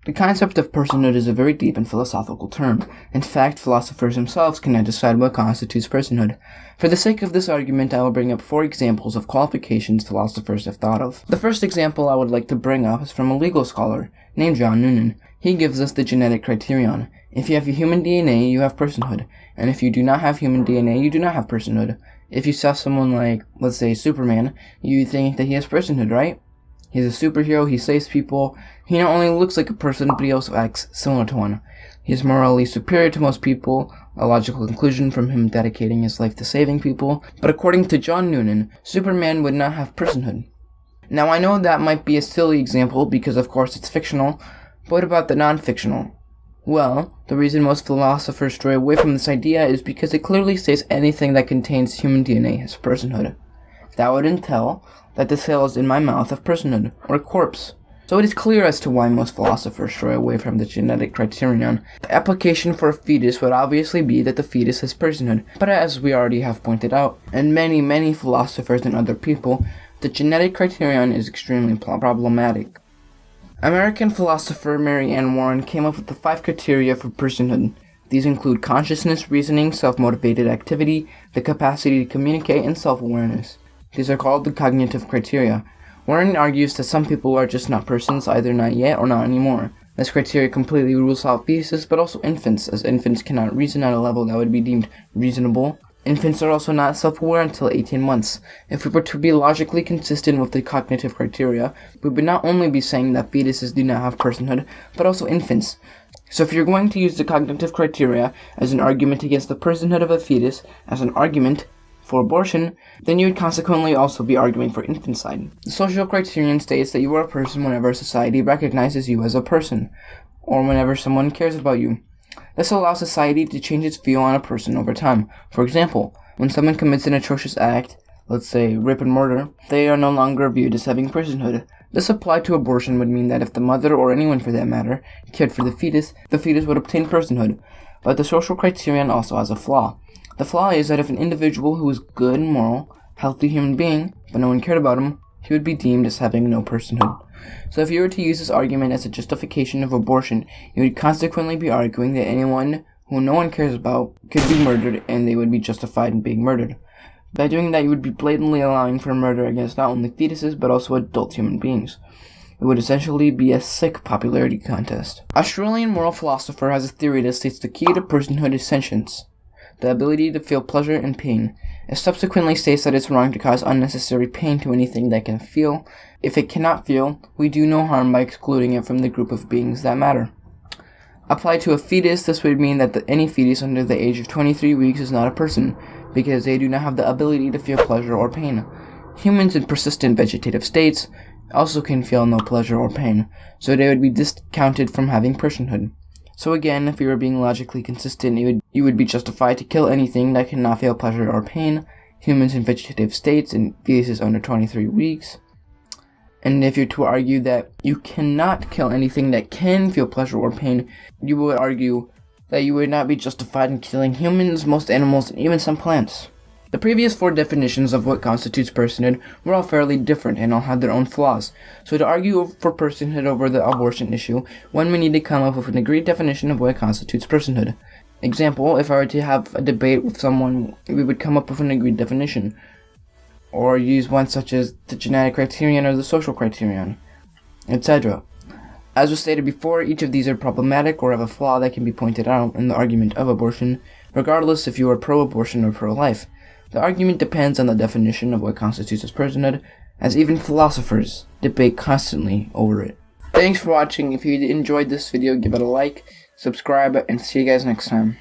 The concept of personhood is a very deep and philosophical term. In fact, philosophers themselves cannot decide what constitutes personhood. For the sake of this argument, I will bring up 4 examples of qualifications philosophers have thought of. The first example I would like to bring up is from a legal scholar named John Noonan. He gives us the genetic criterion. If you have human DNA, you have personhood. And if you do not have human DNA, you do not have personhood. If you saw someone like, let's say, Superman, you think that he has personhood, right? He's a superhero, he saves people. He not only looks like a person, but he also acts similar to one. He is morally superior to most people, a logical conclusion from him dedicating his life to saving people. But according to John Noonan, Superman would not have personhood. Now I know that might be a silly example because of course it's fictional, but what about the non-fictional? Well, the reason most philosophers stray away from this idea is because it clearly states anything that contains human DNA has personhood. That would entail that the cells in my mouth have personhood, or a corpse. So it is clear as to why most philosophers stray away from the genetic criterion. The application for a fetus would obviously be that the fetus has personhood, but as we already have pointed out, and many philosophers and other people, the genetic criterion is extremely problematic. American philosopher Mary Ann Warren came up with the 5 criteria for personhood. These include consciousness, reasoning, self-motivated activity, the capacity to communicate, and self-awareness. These are called the cognitive criteria. Warren argues that some people are just not persons, either not yet or not anymore. This criteria completely rules out fetuses, but also infants, as infants cannot reason at a level that would be deemed reasonable. Infants are also not self-aware until 18 months. If we were to be logically consistent with the cognitive criteria, we would not only be saying that fetuses do not have personhood, but also infants. So if you're going to use the cognitive criteria as an argument against the personhood of a fetus, as an argument for abortion, then you would consequently also be arguing for infanticide. The social criterion states that you are a person whenever society recognizes you as a person, or whenever someone cares about you. This allows society to change its view on a person over time. For example, when someone commits an atrocious act, let's say rape and murder, they are no longer viewed as having personhood. This applied to abortion would mean that if the mother, or anyone for that matter, cared for the fetus would obtain personhood. But the social criterion also has a flaw. The flaw is that if an individual who is good and moral, healthy human being, but no one cared about him, he would be deemed as having no personhood. So if you were to use this argument as a justification of abortion, you would consequently be arguing that anyone who no one cares about could be murdered and they would be justified in being murdered. By doing that, you would be blatantly allowing for murder against not only fetuses, but also adult human beings. It would essentially be a sick popularity contest. Australian moral philosopher has a theory that states the key to personhood is sentience, the ability to feel pleasure and pain. It subsequently states that it's wrong to cause unnecessary pain to anything that can feel. If it cannot feel, we do no harm by excluding it from the group of beings that matter. Applied to a fetus, this would mean that any fetus under the age of 23 weeks is not a person, because they do not have the ability to feel pleasure or pain. Humans in persistent vegetative states also can feel no pleasure or pain, so they would be discounted from having personhood. So again, if you were being logically consistent, you would be justified to kill anything that cannot feel pleasure or pain, humans in vegetative states and fetuses under 23 weeks. And if you're to argue that you cannot kill anything that can feel pleasure or pain, you would argue that you would not be justified in killing humans, most animals, and even some plants. The previous 4 definitions of what constitutes personhood were all fairly different and all had their own flaws. So to argue for personhood over the abortion issue, one would need to come up with an agreed definition of what constitutes personhood. Example, if I were to have a debate with someone, we would come up with an agreed definition, or use one such as the genetic criterion or the social criterion, etc. As was stated before, each of these are problematic or have a flaw that can be pointed out in the argument of abortion, regardless if you are pro-abortion or pro-life. The argument depends on the definition of what constitutes as personhood, as even philosophers debate constantly over it. Thanks for watching. If you enjoyed this video, give it a like, subscribe, and see you guys next time.